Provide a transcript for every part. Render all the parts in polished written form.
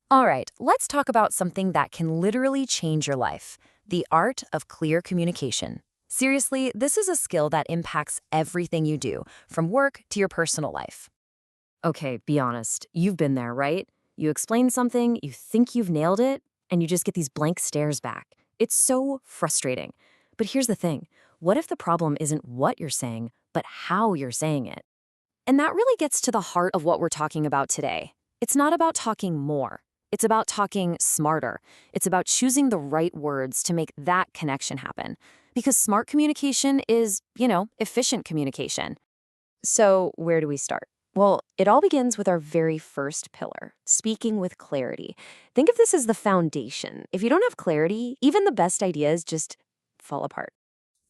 All right, let's talk about something that can literally change your life: the art of clear communication. Seriously, this is a skill that impacts everything you do, from work to your personal life. Okay, be honest. You've been there, right? You explain something, you think you've nailed it, and you just get these blank stares back. It's so frustrating. But here's the thing: what if the problem isn't what you're saying, but how you're saying it? And that really gets to the heart of what we're talking about today. It's not about talking more. It's about talking smarter. It's about choosing the right words to make that connection happen. Because smart communication is, efficient communication. So, where do we start? Well, it all begins with our very first pillar: speaking with clarity. Think of this as the foundation. If you don't have clarity, even the best ideas just fall apart.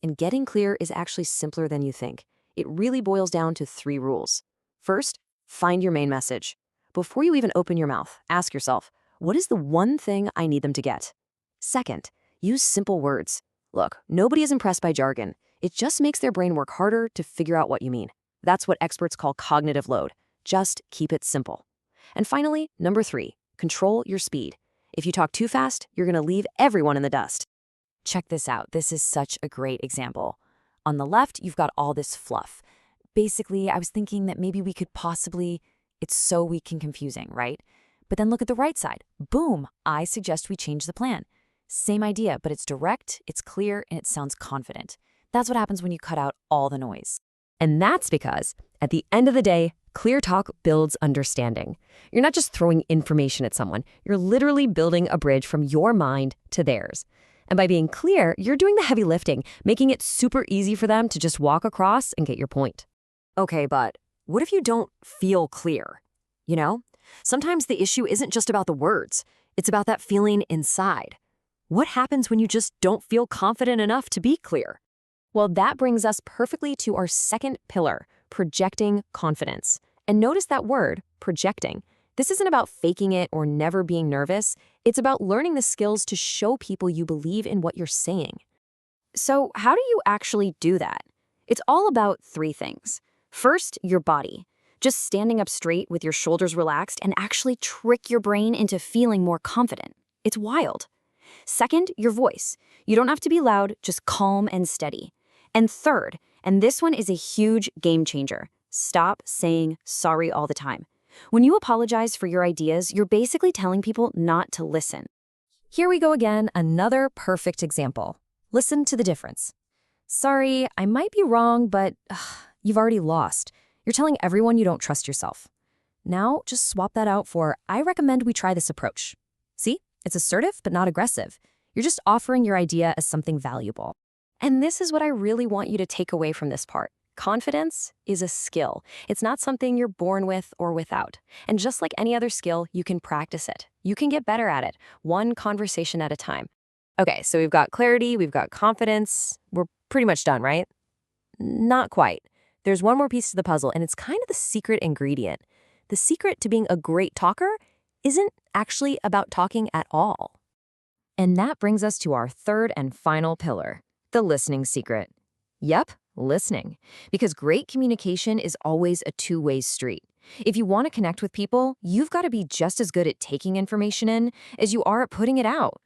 And getting clear is actually simpler than you think. It really boils down to three rules. First, find your main message. Before you even open your mouth, ask yourself, what is the one thing I need them to get? Second, use simple words. Look, nobody is impressed by jargon. It just makes their brain work harder to figure out what you mean. That's what experts call cognitive load. Just keep it simple. And finally, number three, control your speed. If you talk too fast, you're going to leave everyone in the dust. Check this out. This is such a great example. On the left, you've got all this fluff. Basically, I was thinking that maybe we could possibly, it's so weak and confusing, right? But then look at the right side. Boom, I suggest we change the plan. Same idea, but it's direct, it's clear, and it sounds confident. That's what happens when you cut out all the noise. And that's because, at the end of the day, clear talk builds understanding. You're not just throwing information at someone, you're literally building a bridge from your mind to theirs. And by being clear, you're doing the heavy lifting, making it super easy for them to just walk across and get your point. Okay, but what if you don't feel clear? Sometimes the issue isn't just about the words. It's about that feeling inside. What happens when you just don't feel confident enough to be clear? Well, that brings us perfectly to our second pillar: projecting confidence. And notice that word, projecting. This isn't about faking it or never being nervous. It's about learning the skills to show people you believe in what you're saying. So, how do you actually do that? It's all about three things. First, your body. Just standing up straight with your shoulders relaxed and actually trick your brain into feeling more confident. It's wild. Second, your voice. You don't have to be loud, just calm and steady. And third, and this one is a huge game changer, stop saying sorry all the time. When you apologize for your ideas, you're basically telling people not to listen. Here we go again, another perfect example. Listen to the difference. Sorry, I might be wrong, but you've already lost. You're telling everyone you don't trust yourself. Now, just swap that out for, I recommend we try this approach. See? It's assertive, but not aggressive. You're just offering your idea as something valuable. And this is what I really want you to take away from this part. Confidence is a skill. It's not something you're born with or without. And just like any other skill, you can practice it. You can get better at it, one conversation at a time. Okay, so we've got clarity, we've got confidence. We're pretty much done, right? Not quite. There's one more piece to the puzzle, and it's kind of the secret ingredient. The secret to being a great talker isn't actually about talking at all. And that brings us to our third and final pillar, the listening secret. Yep, listening. Because great communication is always a two-way street. If you want to connect with people, you've got to be just as good at taking information in as you are at putting it out.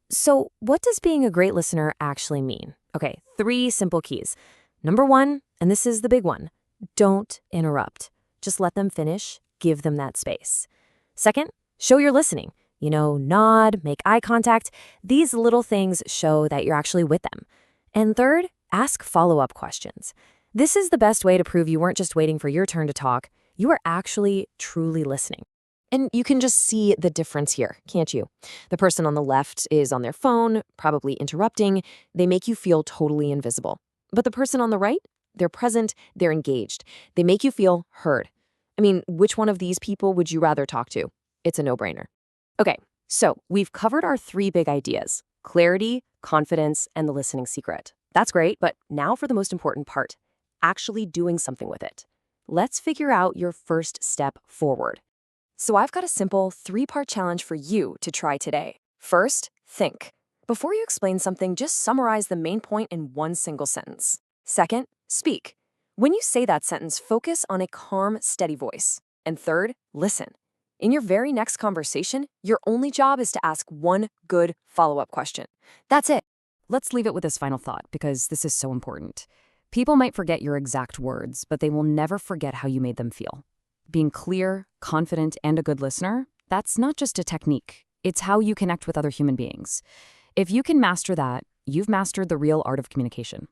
So, what does being a great listener actually mean? Okay, 3 simple keys. Number 1, and this is the big one, don't interrupt. Just let them finish, give them that space. Second, show you're listening. Nod, make eye contact. These little things show that you're actually with them. And third, ask follow-up questions. This is the best way to prove you weren't just waiting for your turn to talk. You are actually truly listening. And you can just see the difference here, can't you? The person on the left is on their phone, probably interrupting. They make you feel totally invisible. But the person on the right, they're present, they're engaged. They make you feel heard. I mean, which one of these people would you rather talk to? It's a no-brainer. Okay, so we've covered our 3 big ideas: clarity, confidence, and the listening secret. That's great, but now for the most important part, actually doing something with it. Let's figure out your first step forward. So I've got a simple 3-part challenge for you to try today. First, think. Before you explain something, just summarize the main point in one single sentence. Second, speak. When you say that sentence, focus on a calm, steady voice. And third, listen. In your very next conversation, your only job is to ask one good follow-up question. That's it. Let's leave it with this final thought, because this is so important. People might forget your exact words, but they will never forget how you made them feel. Being clear, confident, and a good listener, that's not just a technique. It's how you connect with other human beings. If you can master that, you've mastered the real art of communication.